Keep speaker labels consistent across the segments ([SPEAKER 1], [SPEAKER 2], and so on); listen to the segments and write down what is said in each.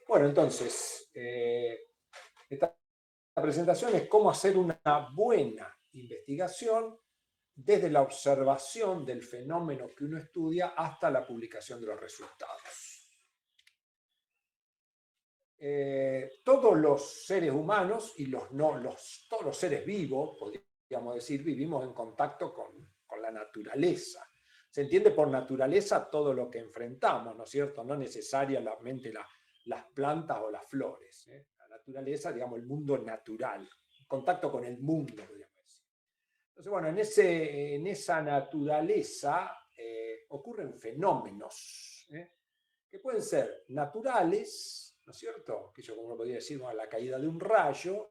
[SPEAKER 1] Bueno, entonces, esta presentación es cómo hacer una buena investigación desde la observación del fenómeno que uno estudia hasta la publicación de los resultados. Todos los seres humanos y todos los seres vivos, podríamos decir, vivimos en contacto con la naturaleza. Se entiende por naturaleza todo lo que enfrentamos, ¿no es cierto? No necesariamente las plantas o las flores. La naturaleza, digamos, el mundo natural, contacto con el mundo, podríamos decir. Entonces, bueno, en esa naturaleza ocurren fenómenos que pueden ser naturales, ¿no es cierto? Que yo, como uno podría decir, bueno, la caída de un rayo,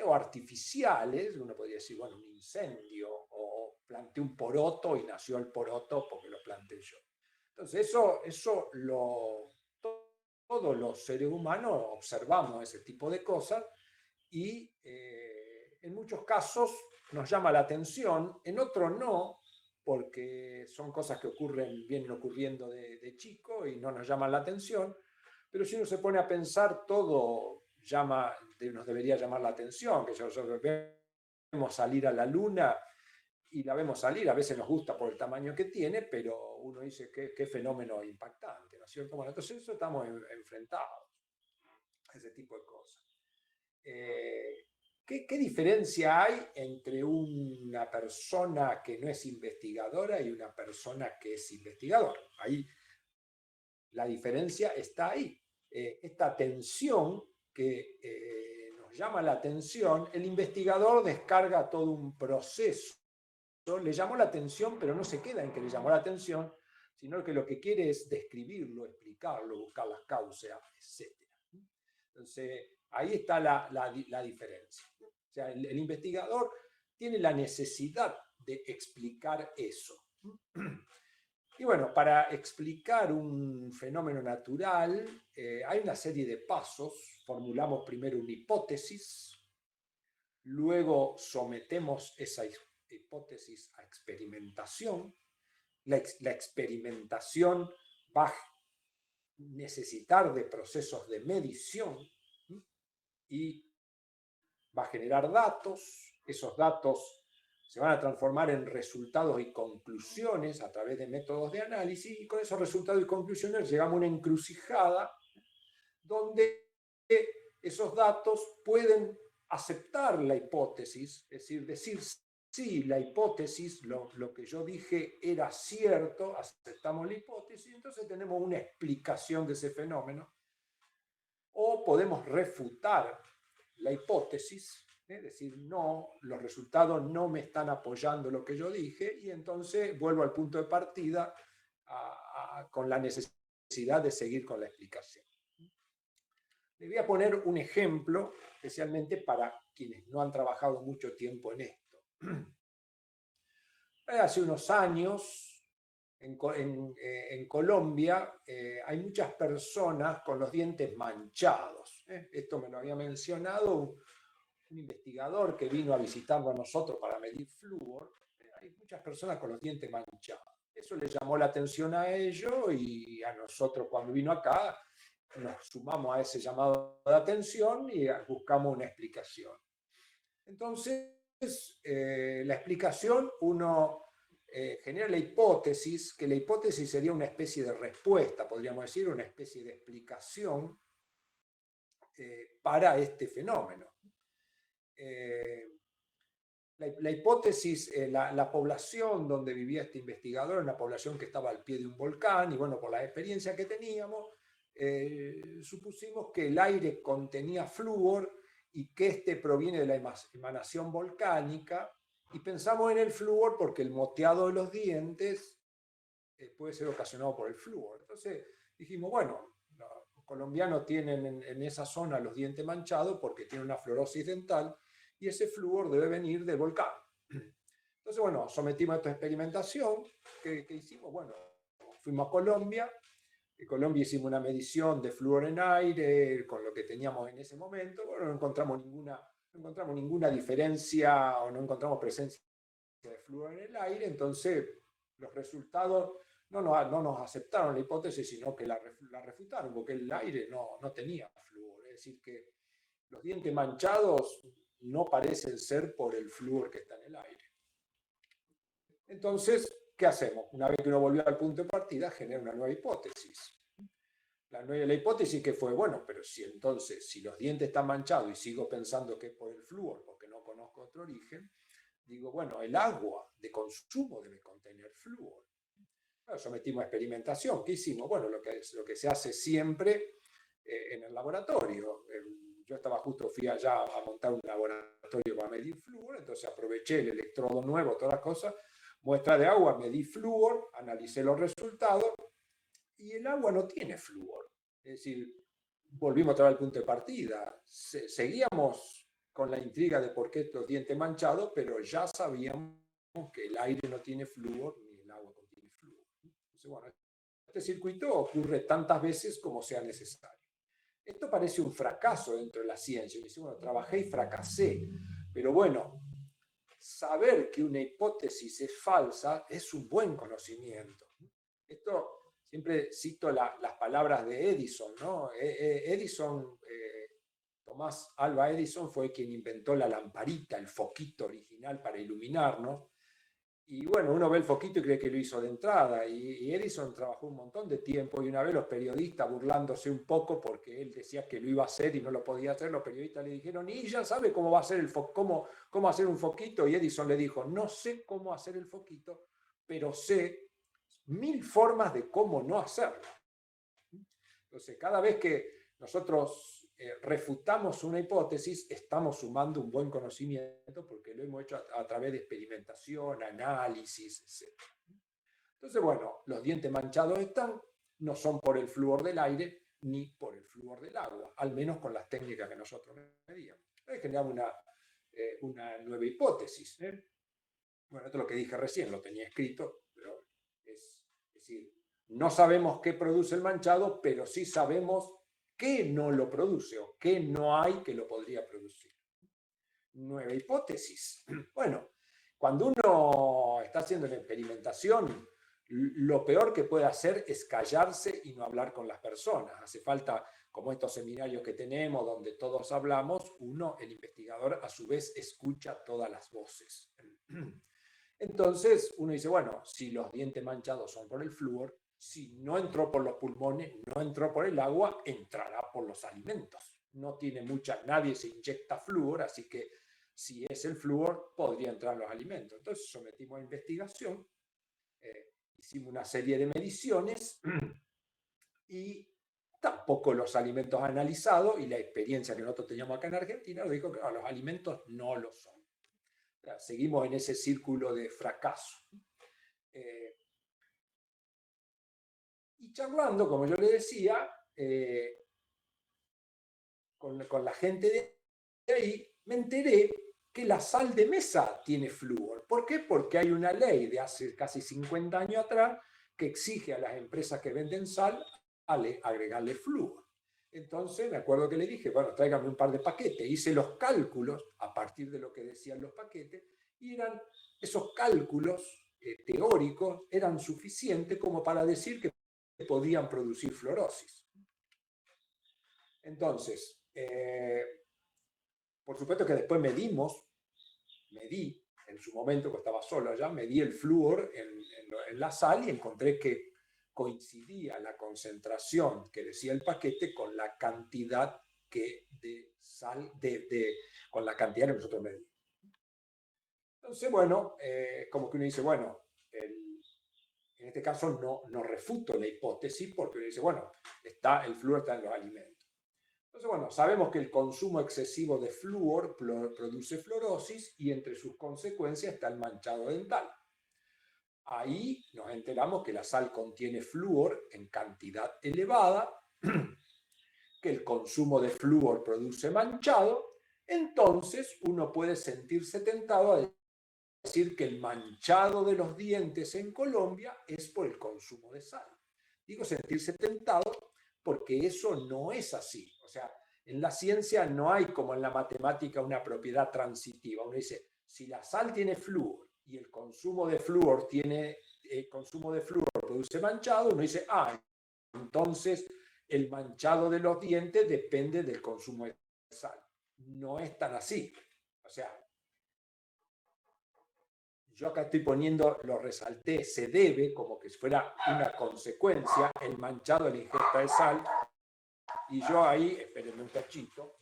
[SPEAKER 1] o artificiales, uno podría decir, bueno, un incendio, o planté un poroto y nació el poroto porque lo planté yo. Entonces, todos los seres humanos observamos ese tipo de cosas y en muchos casos nos llama la atención, en otros no, porque son cosas que vienen ocurriendo de chico y no nos llaman la atención, pero si uno se pone a pensar, todo nos debería llamar la atención, que nosotros vemos salir a la luna y la vemos salir, a veces nos gusta por el tamaño que tiene, pero uno dice qué fenómeno impactante, ¿no es cierto? Bueno, entonces eso estamos enfrentados a ese tipo de cosas. ¿Qué diferencia hay entre una persona que no es investigadora y una persona que es investigador? Ahí la diferencia está ahí. Esta tensión que nos llama la atención, el investigador descarga todo un proceso. Le llamó la atención, pero no se queda en que le llamó la atención, sino que lo que quiere es describirlo, explicarlo, buscar las causas, etc. Entonces, ahí está la diferencia. O sea, el investigador tiene la necesidad de explicar eso. Y bueno, para explicar un fenómeno natural hay una serie de pasos. Formulamos primero una hipótesis, luego sometemos esa hipótesis a experimentación. La experimentación va a necesitar de procesos de medición y va a generar datos. Esos datos se van a transformar en resultados y conclusiones a través de métodos de análisis, y con esos resultados y conclusiones llegamos a una encrucijada donde esos datos pueden aceptar la hipótesis, es decir sí, la hipótesis, lo que yo dije era cierto, aceptamos la hipótesis, entonces tenemos una explicación de ese fenómeno, o podemos refutar la hipótesis, es decir, no, los resultados no me están apoyando lo que yo dije, y entonces vuelvo al punto de partida con la necesidad de seguir con la explicación. Les voy a poner un ejemplo, especialmente para quienes no han trabajado mucho tiempo en esto. Hace unos años, en Colombia, hay muchas personas con los dientes manchados. Esto me lo había mencionado un investigador que vino a visitarnos a nosotros para medir flúor. Hay muchas personas con los dientes manchados. Eso le llamó la atención a ellos, y a nosotros cuando vino acá nos sumamos a ese llamado de atención y buscamos una explicación. Entonces, la explicación, uno genera la hipótesis, que la hipótesis sería una especie de respuesta, podríamos decir, una especie de explicación para este fenómeno. La hipótesis, la población donde vivía este investigador, una población que estaba al pie de un volcán, y bueno, por la experiencia que teníamos, supusimos que el aire contenía flúor y que este proviene de la emanación volcánica, y pensamos en el flúor porque el moteado de los dientes puede ser ocasionado por el flúor. Entonces dijimos, bueno, los colombianos tienen en esa zona los dientes manchados porque tienen una fluorosis dental, y ese flúor debe venir del volcán. Entonces, bueno, sometimos a esta experimentación que hicimos. Bueno, fuimos a Colombia. En Colombia hicimos una medición de flúor en aire con lo que teníamos en ese momento. Bueno, no encontramos ninguna diferencia, o no encontramos presencia de flúor en el aire. Entonces, los resultados no nos aceptaron la hipótesis, sino que la refutaron, porque el aire no tenía flúor. Es decir, que los dientes manchados no parecen ser por el flúor que está en el aire. Entonces, ¿qué hacemos? Una vez que uno volvió al punto de partida, genera una nueva hipótesis. La hipótesis que fue, bueno, pero si entonces, si los dientes están manchados y sigo pensando que es por el flúor, porque no conozco otro origen, digo, bueno, el agua de consumo debe contener flúor. Bueno, sometimos a experimentación. ¿Qué hicimos? Bueno, lo que se hace siempre en el laboratorio. Yo fui allá a montar un laboratorio para medir flúor, entonces aproveché el electrodo nuevo, todas las cosas, muestra de agua, medí flúor, analicé los resultados y el agua no tiene flúor. Es decir, volvimos otra vez al punto de partida. Seguíamos con la intriga de por qué los dientes manchados, pero ya sabíamos que el aire no tiene flúor ni el agua contiene flúor. Entonces, bueno, este circuito ocurre tantas veces como sea necesario. Esto parece un fracaso dentro de la ciencia. Me dice, bueno, trabajé y fracasé, pero bueno, saber que una hipótesis es falsa es un buen conocimiento. Esto siempre cito las palabras de Edison, ¿no? Tomás Alva Edison fue quien inventó la lamparita, el foquito original para iluminarnos. Y bueno, uno ve el foquito y cree que lo hizo de entrada. Y Edison trabajó un montón de tiempo y una vez los periodistas burlándose un poco porque él decía que lo iba a hacer y no lo podía hacer, los periodistas le dijeron, ¿y ya sabe cómo va a ser cómo hacer un foquito? Y Edison le dijo, no sé cómo hacer el foquito, pero sé 1000 formas de cómo no hacerlo. Entonces, cada vez que nosotros refutamos una hipótesis, estamos sumando un buen conocimiento porque lo hemos hecho a través de experimentación, análisis, etc. Entonces, bueno, los dientes manchados no son por el flúor del aire ni por el flúor del agua, al menos con las técnicas que nosotros medíamos. Generamos una nueva hipótesis. Bueno, esto es lo que dije recién, lo tenía escrito, pero es decir, no sabemos qué produce el manchado, pero sí sabemos qué no lo produce o qué no hay que lo podría producir. Nueva hipótesis. Bueno, cuando uno está haciendo una experimentación, lo peor que puede hacer es callarse y no hablar con las personas. Hace falta, como estos seminarios que tenemos, donde todos hablamos, el investigador, a su vez escucha todas las voces. Entonces, uno dice, bueno, si los dientes manchados son por el flúor, si no entró por los pulmones, no entró por el agua, entrará por los alimentos. No tiene nadie se inyecta flúor, así que si es el flúor, podría entrar en los alimentos. Entonces sometimos a investigación, hicimos una serie de mediciones y tampoco los alimentos analizados, y la experiencia que nosotros teníamos acá en Argentina nos dijo que los alimentos no lo son. O sea, seguimos en ese círculo de fracaso. Y charlando, como yo le decía, con la gente de ahí, me enteré que la sal de mesa tiene flúor. ¿Por qué? Porque hay una ley de hace casi 50 años atrás que exige a las empresas que venden sal agregarle flúor. Entonces me acuerdo que le dije, bueno, tráigame un par de paquetes. Hice los cálculos a partir de lo que decían los paquetes y esos cálculos teóricos eran suficientes como para decir que podían producir fluorosis. Entonces, por supuesto que después medí en su momento, que estaba solo allá, medí el flúor en la sal y encontré que coincidía la concentración que decía el paquete con la cantidad de sal, con la cantidad que nosotros medimos. Entonces, bueno, como que uno dice, bueno, en este caso no refuto la hipótesis porque uno dice, bueno, el flúor está en los alimentos. Entonces, bueno, sabemos que el consumo excesivo de flúor produce fluorosis y entre sus consecuencias está el manchado dental. Ahí nos enteramos que la sal contiene flúor en cantidad elevada, que el consumo de flúor produce manchado, entonces uno puede sentirse tentado a decir que el manchado de los dientes en Colombia es por el consumo de sal. Digo sentirse tentado porque eso no es así. O sea, en la ciencia no hay como en la matemática una propiedad transitiva. Uno dice, si la sal tiene flúor y el consumo de flúor tiene el consumo de flúor produce manchado, uno dice, entonces el manchado de los dientes depende del consumo de sal. No es tan así. O sea, yo acá estoy poniendo, lo resalté, se debe, como que fuera una consecuencia, el manchado de la ingesta de sal. Y yo ahí, espérenme un cachito.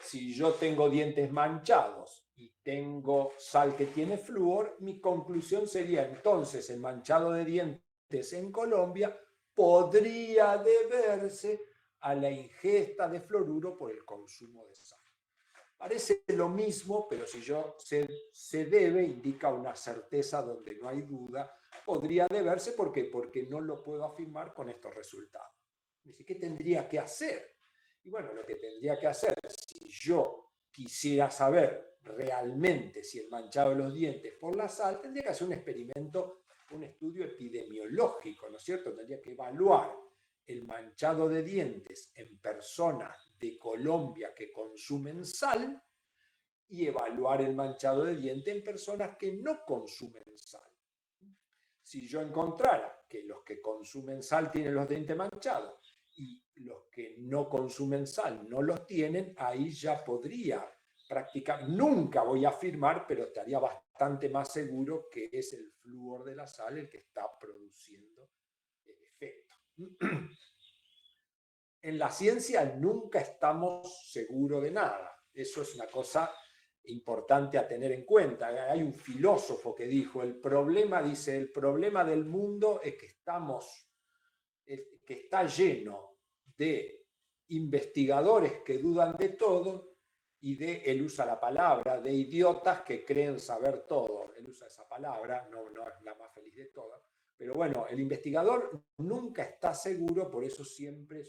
[SPEAKER 1] Si yo tengo dientes manchados y tengo sal que tiene flúor, mi conclusión sería entonces el manchado de dientes en Colombia podría deberse a la ingesta de fluoruro por el consumo de sal. Parece lo mismo, pero si yo se debe, indica una certeza donde no hay duda, podría deberse, ¿por qué? Porque no lo puedo afirmar con estos resultados. Dice, ¿qué tendría que hacer? Y bueno, lo que tendría que hacer, si yo quisiera saber realmente si el manchado de los dientes por la sal, tendría que hacer un experimento, un estudio epidemiológico, ¿no es cierto? Tendría que evaluar el manchado de dientes en personas de Colombia que consumen sal y evaluar el manchado de dientes en personas que no consumen sal. Si yo encontrara que los que consumen sal tienen los dientes manchados y los que no consumen sal no los tienen, ahí ya podría practicar, nunca voy a afirmar, pero estaría bastante más seguro que es el flúor de la sal el que está produciendo el efecto. En la ciencia nunca estamos seguros de nada. Eso es una cosa importante a tener en cuenta. Hay un filósofo que dijo, el problema del mundo es que está lleno de investigadores que dudan de todo y él usa la palabra, de idiotas que creen saber todo. Él usa esa palabra, no es la más feliz de todas. Pero bueno, el investigador nunca está seguro, por eso siempre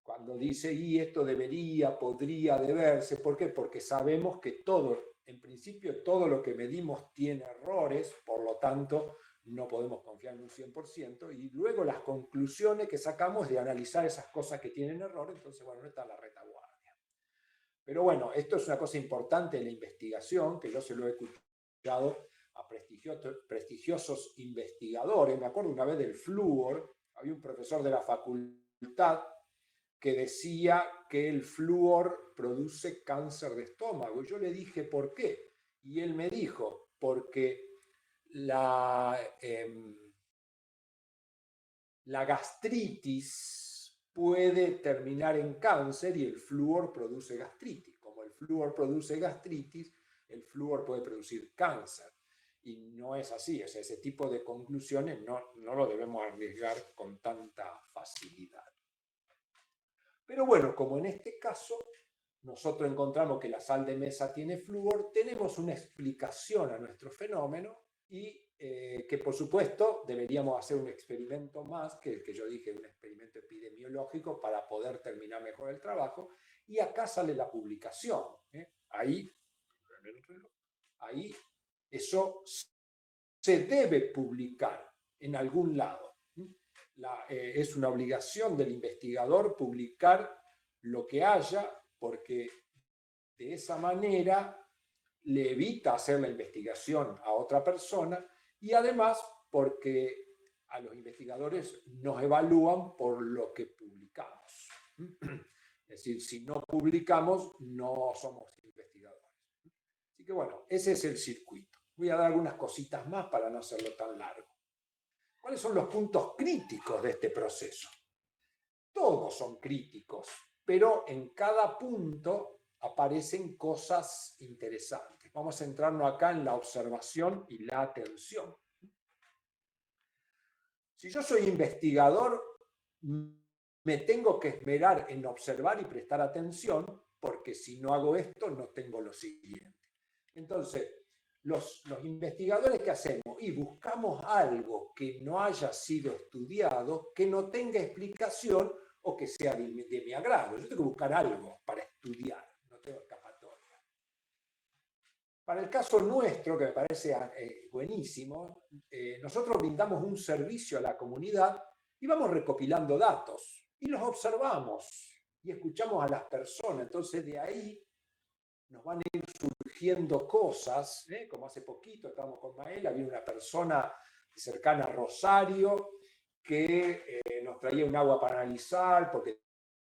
[SPEAKER 1] cuando dice, y esto debería, podría, deberse, ¿por qué? Porque sabemos que en principio, todo lo que medimos tiene errores, por lo tanto, no podemos confiar en un 100%, y luego las conclusiones que sacamos de analizar esas cosas que tienen error, entonces, bueno, no está la retaguardia. Pero bueno, esto es una cosa importante en la investigación, que yo se lo he escuchado a prestigiosos investigadores. Me acuerdo una vez del flúor, había un profesor de la facultad que decía que el flúor produce cáncer de estómago. Yo le dije, ¿por qué? Y él me dijo, porque la gastritis puede terminar en cáncer y el flúor produce gastritis. Como el flúor produce gastritis, el flúor puede producir cáncer. Y no es así, o sea, ese tipo de conclusiones no lo debemos arriesgar con tanta facilidad. Pero bueno, como en este caso nosotros encontramos que la sal de mesa tiene flúor, tenemos una explicación a nuestro fenómeno y que por supuesto deberíamos hacer un experimento más, que el que yo dije, un experimento epidemiológico para poder terminar mejor el trabajo. Y acá sale la publicación. Ahí eso se debe publicar en algún lado. Es una obligación del investigador publicar lo que haya, porque de esa manera le evita hacer la investigación a otra persona y además porque a los investigadores nos evalúan por lo que publicamos. Es decir, si no publicamos, no somos investigadores. Así que bueno, ese es el circuito. Voy a dar algunas cositas más para no hacerlo tan largo. ¿Cuáles son los puntos críticos de este proceso? Todos son críticos, pero en cada punto aparecen cosas interesantes. Vamos a centrarnos acá en la observación y la atención. Si yo soy investigador, me tengo que esmerar en observar y prestar atención, porque si no hago esto, no tengo lo siguiente. Entonces, los investigadores, ¿qué hacemos? Y buscamos algo que no haya sido estudiado, que no tenga explicación o que sea de mi agrado. Yo tengo que buscar algo para estudiar, no tengo escapatoria. Para el caso nuestro, que me parece buenísimo, nosotros brindamos un servicio a la comunidad y vamos recopilando datos y los observamos. y escuchamos a las personas. Entonces de ahí nos van a ir surgiendo cosas, como hace poquito estábamos con Mael, había una persona cercana a Rosario que nos traía un agua para analizar porque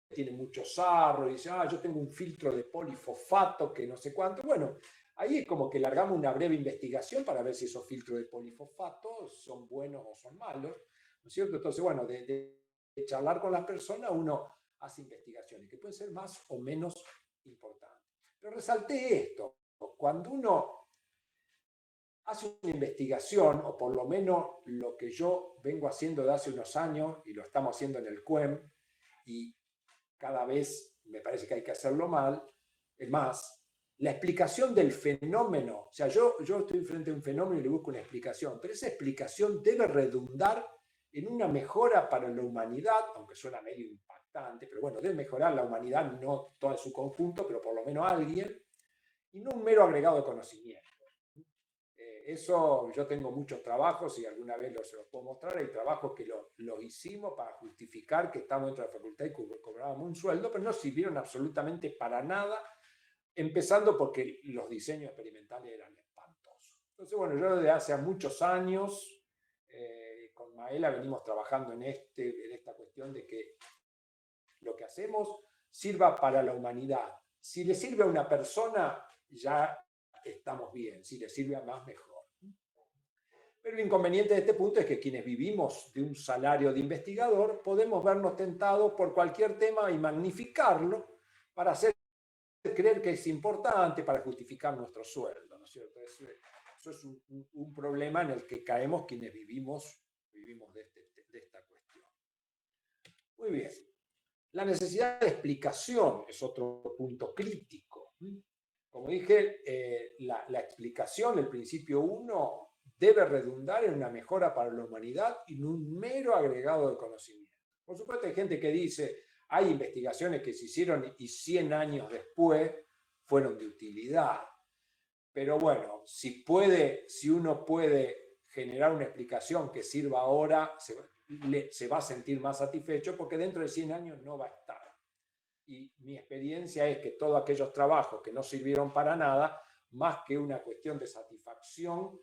[SPEAKER 1] tiene mucho sarro y dice, yo tengo un filtro de polifosfato que no sé cuánto. Bueno, ahí es como que largamos una breve investigación para ver si esos filtros de polifosfato son buenos o son malos, ¿no es cierto? Entonces, bueno, de charlar con las personas uno hace investigaciones que pueden ser más o menos importantes. Pero resalté esto, cuando uno hace una investigación, o por lo menos lo que yo vengo haciendo de hace unos años, y lo estamos haciendo en el CUEM, y cada vez me parece que hay que hacerlo más, la explicación del fenómeno, o sea, yo estoy frente a un fenómeno y le busco una explicación, pero esa explicación debe redundar en una mejora para la humanidad, aunque suena medio impactante, pero bueno, debe mejorar la humanidad, no todo en su conjunto, pero por lo menos alguien, y no un mero agregado de conocimiento. Eso yo tengo muchos trabajos y alguna vez se los puedo mostrar. Hay trabajos que los hicimos para justificar que estamos dentro de la facultad y cobrábamos un sueldo, pero no sirvieron absolutamente para nada, empezando porque los diseños experimentales eran espantosos. Entonces, bueno, yo desde hace muchos años con Maela venimos trabajando en esta cuestión de que lo que hacemos sirva para la humanidad. Si le sirve a una persona, ya estamos bien. Si le sirve a más, mejor. Pero el inconveniente de este punto es que quienes vivimos de un salario de investigador podemos vernos tentados por cualquier tema y magnificarlo para hacer creer que es importante, para justificar nuestro sueldo, ¿no es cierto? Eso es un problema en el que caemos quienes vivimos de esta cuestión. Muy bien. La necesidad de explicación es otro punto crítico. Como dije, la explicación, el principio 1, debe redundar en una mejora para la humanidad y en un mero agregado de conocimiento. Por supuesto, hay gente que dice, hay investigaciones que se hicieron y 100 años después fueron de utilidad. Pero bueno, si uno puede generar una explicación que sirva ahora, se va a sentir más satisfecho porque dentro de 100 años no va a estar. Y mi experiencia es que todos aquellos trabajos que no sirvieron para nada, más que una cuestión de satisfacción,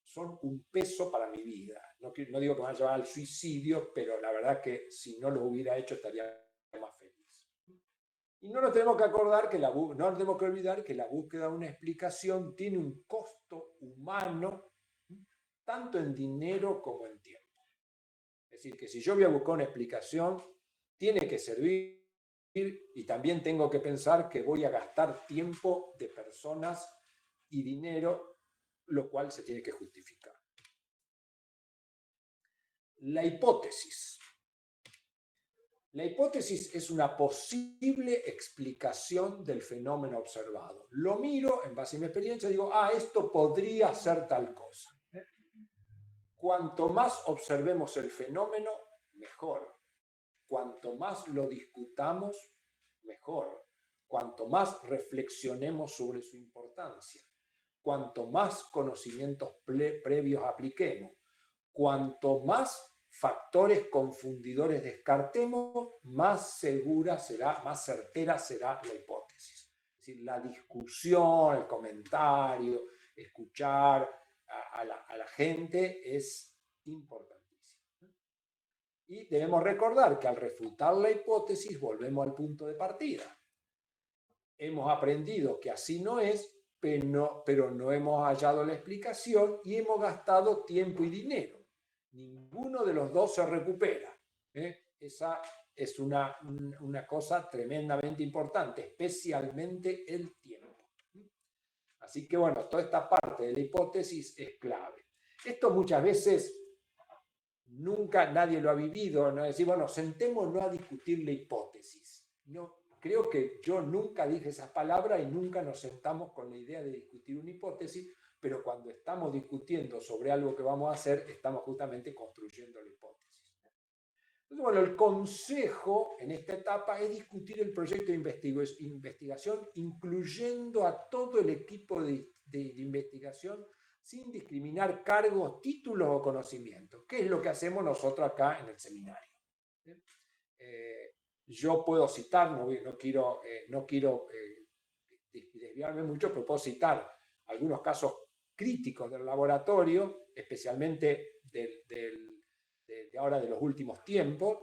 [SPEAKER 1] son un peso para mi vida. No digo que me van a llevar al suicidio, pero la verdad que si no lo hubiera hecho estaría más feliz. Y no nos tenemos que olvidar que la búsqueda de una explicación tiene un costo humano, tanto en dinero como en tiempo. Es decir, que si yo voy a buscar una explicación, tiene que servir y también tengo que pensar que voy a gastar tiempo de personas y dinero, lo cual se tiene que justificar. La hipótesis. La hipótesis es una posible explicación del fenómeno observado. Lo miro en base a mi experiencia y digo, esto podría ser tal cosa. Cuanto más observemos el fenómeno, mejor. Cuanto más lo discutamos, mejor. Cuanto más reflexionemos sobre su importancia. Cuanto más conocimientos previos apliquemos. Cuanto más factores confundidores descartemos, más segura será, más certera será la hipótesis. Es decir, la discusión, el comentario, escuchar a la gente es importantísimo. Y debemos recordar que al refutar la hipótesis volvemos al punto de partida. Hemos aprendido que así no es, pero no hemos hallado la explicación y hemos gastado tiempo y dinero. Ninguno de los dos se recupera. Esa es una cosa tremendamente importante, especialmente el tiempo. Así que bueno, toda esta parte de la hipótesis es clave. Esto muchas veces nunca nadie lo ha vivido, ¿no? Es decir, bueno, sentémonos a discutir la hipótesis. No, creo que yo nunca dije esas palabras y nunca nos sentamos con la idea de discutir una hipótesis, pero cuando estamos discutiendo sobre algo que vamos a hacer, estamos justamente construyendo la hipótesis. Entonces, bueno, el consejo en esta etapa es discutir el proyecto de investigación, incluyendo a todo el equipo de investigación, sin discriminar cargos, títulos o conocimientos, que es lo que hacemos nosotros acá en el seminario. Yo puedo citar, no quiero desviarme mucho, pero puedo citar algunos casos críticos del laboratorio, especialmente de ahora de los últimos tiempos,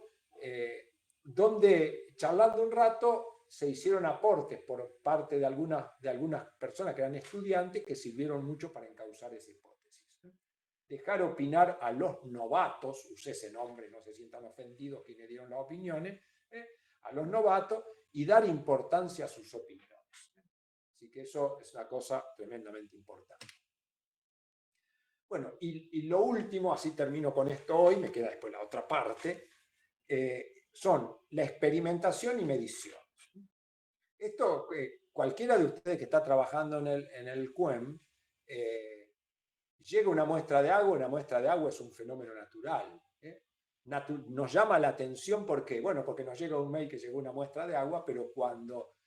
[SPEAKER 1] donde charlando un rato se hicieron aportes por parte de algunas personas que eran estudiantes que sirvieron mucho para encauzar esa hipótesis. Dejar opinar a los novatos, usé ese nombre, no se sientan ofendidos quienes dieron las opiniones, a los novatos y dar importancia a sus opiniones. Así que eso es una cosa tremendamente importante. Bueno, y lo último, así termino con esto hoy, me queda después la otra parte, son la experimentación y medición. Esto, cualquiera de ustedes que está trabajando en el CUEM, llega una muestra de agua es un fenómeno natural. Nos llama la atención porque nos llega un mail que llegó una muestra de agua, pero cuando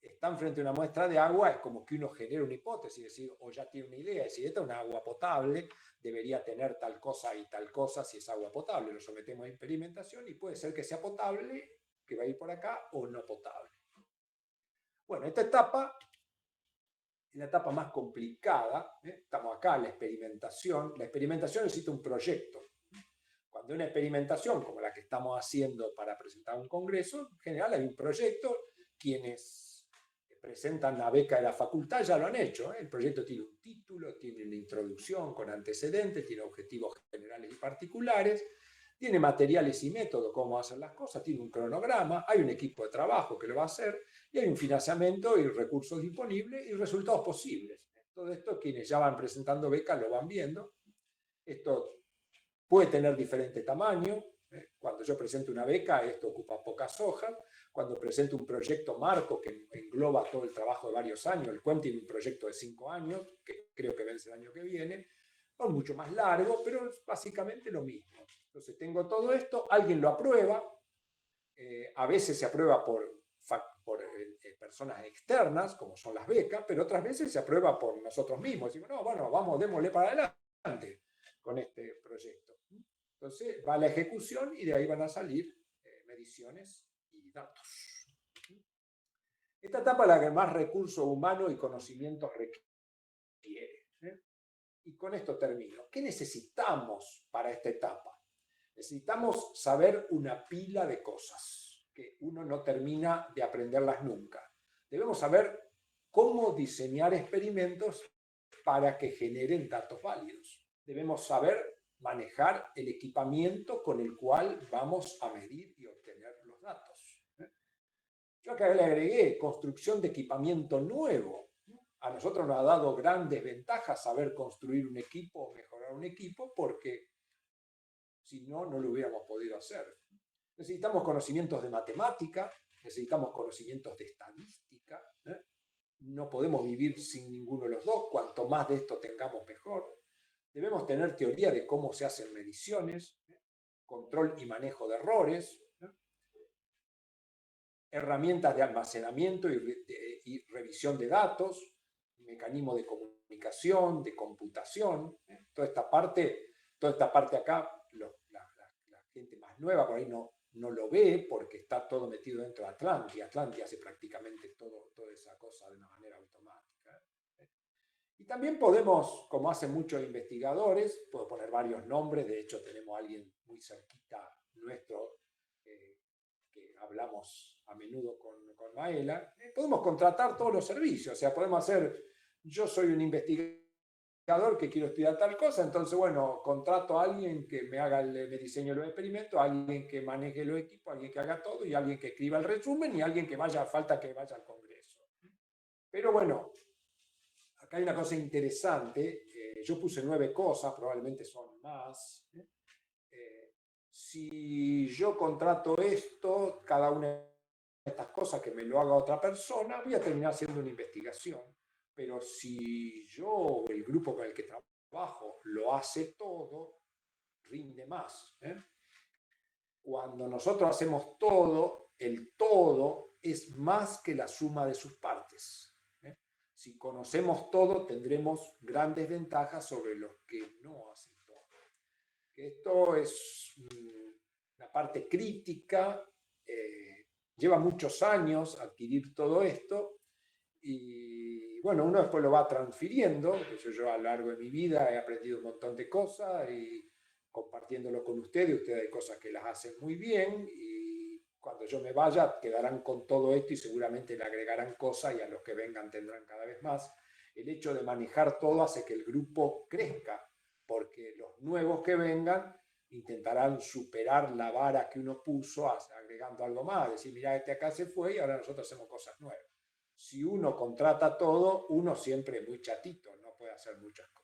[SPEAKER 1] están frente a una muestra de agua es como que uno genera una hipótesis, decir, o ya tiene una idea, decir, esta es una agua potable, debería tener tal cosa y tal cosa si es agua potable. Lo sometemos a experimentación y puede ser que sea potable, que va a ir por acá, o no potable. Bueno, esta etapa es la etapa más complicada. Estamos acá, la experimentación. La experimentación necesita un proyecto. Cuando una experimentación como la que estamos haciendo para presentar un congreso, en general hay un proyecto. Quienes presentan la beca de la facultad ya lo han hecho. El proyecto tiene un título, tiene una introducción con antecedentes, tiene objetivos generales y particulares, tiene materiales y métodos, cómo hacer las cosas, tiene un cronograma, hay un equipo de trabajo que lo va a hacer, y hay un financiamiento y recursos disponibles y resultados posibles. Todo esto, quienes ya van presentando becas lo van viendo. Esto puede tener diferente tamaño. Cuando yo presento una beca, esto ocupa pocas hojas. Cuando presento un proyecto marco que engloba todo el trabajo de varios años, el CUEM tiene un proyecto de 5 años, que creo que vence el año que viene, es mucho más largo, pero es básicamente lo mismo. Entonces tengo todo esto, alguien lo aprueba, a veces se aprueba por personas externas, como son las becas, pero otras veces se aprueba por nosotros mismos. Decimos, no, bueno, vamos, démosle para adelante con este proyecto. Entonces va a la ejecución y de ahí van a salir mediciones y datos. Esta etapa es la que más recursos humanos y conocimientos requiere. Y con esto termino. ¿Qué necesitamos para esta etapa? Necesitamos saber una pila de cosas que uno no termina de aprenderlas nunca. Debemos saber cómo diseñar experimentos para que generen datos válidos. Debemos saber manejar el equipamiento con el cual vamos a medir y obtener los datos. Yo acá le agregué construcción de equipamiento nuevo. A nosotros nos ha dado grandes ventajas saber construir un equipo o mejorar un equipo, porque si no, no lo hubiéramos podido hacer. Necesitamos conocimientos de matemática, necesitamos conocimientos de estadística. No podemos vivir sin ninguno de los dos. Cuanto más de esto tengamos, mejor. Debemos tener teoría de cómo se hacen mediciones, control y manejo de errores, herramientas de almacenamiento y revisión de datos, mecanismos de comunicación, de computación. Toda esta parte acá, la gente más nueva por ahí no lo ve porque está todo metido dentro de Atlanti. Atlanti hace prácticamente toda esa cosa de una manera automática. Y también podemos, como hacen muchos investigadores, puedo poner varios nombres, de hecho tenemos a alguien muy cerquita nuestro, que hablamos a menudo con Maela, podemos contratar todos los servicios, o sea, podemos hacer, yo soy un investigador que quiero estudiar tal cosa, entonces, bueno, contrato a alguien que me diseñe los experimentos, a alguien que maneje los equipos, a alguien que haga todo, y a alguien que escriba el resumen, y a alguien que falta que vaya al Congreso. Pero bueno, acá hay una cosa interesante, yo puse 9 cosas, probablemente son más. Si yo contrato esto, cada una de estas cosas que me lo haga otra persona, voy a terminar haciendo una investigación. Pero si yo o el grupo con el que trabajo lo hace todo, rinde más. Cuando nosotros hacemos todo, el todo es más que la suma de sus partes. Si conocemos todo, tendremos grandes ventajas sobre los que no hacen todo. Esto es una parte crítica lleva muchos años adquirir todo esto y bueno, uno después lo va transfiriendo. Yo a lo largo de mi vida he aprendido un montón de cosas y compartiéndolo con ustedes hay cosas que las hacen muy bien y cuando yo me vaya quedarán con todo esto y seguramente le agregarán cosas y a los que vengan tendrán cada vez más. El hecho de manejar todo hace que el grupo crezca, porque los nuevos que vengan intentarán superar la vara que uno puso agregando algo más, decir, mira, este acá se fue y ahora nosotros hacemos cosas nuevas. Si uno contrata todo, uno siempre es muy chatito, no puede hacer muchas cosas.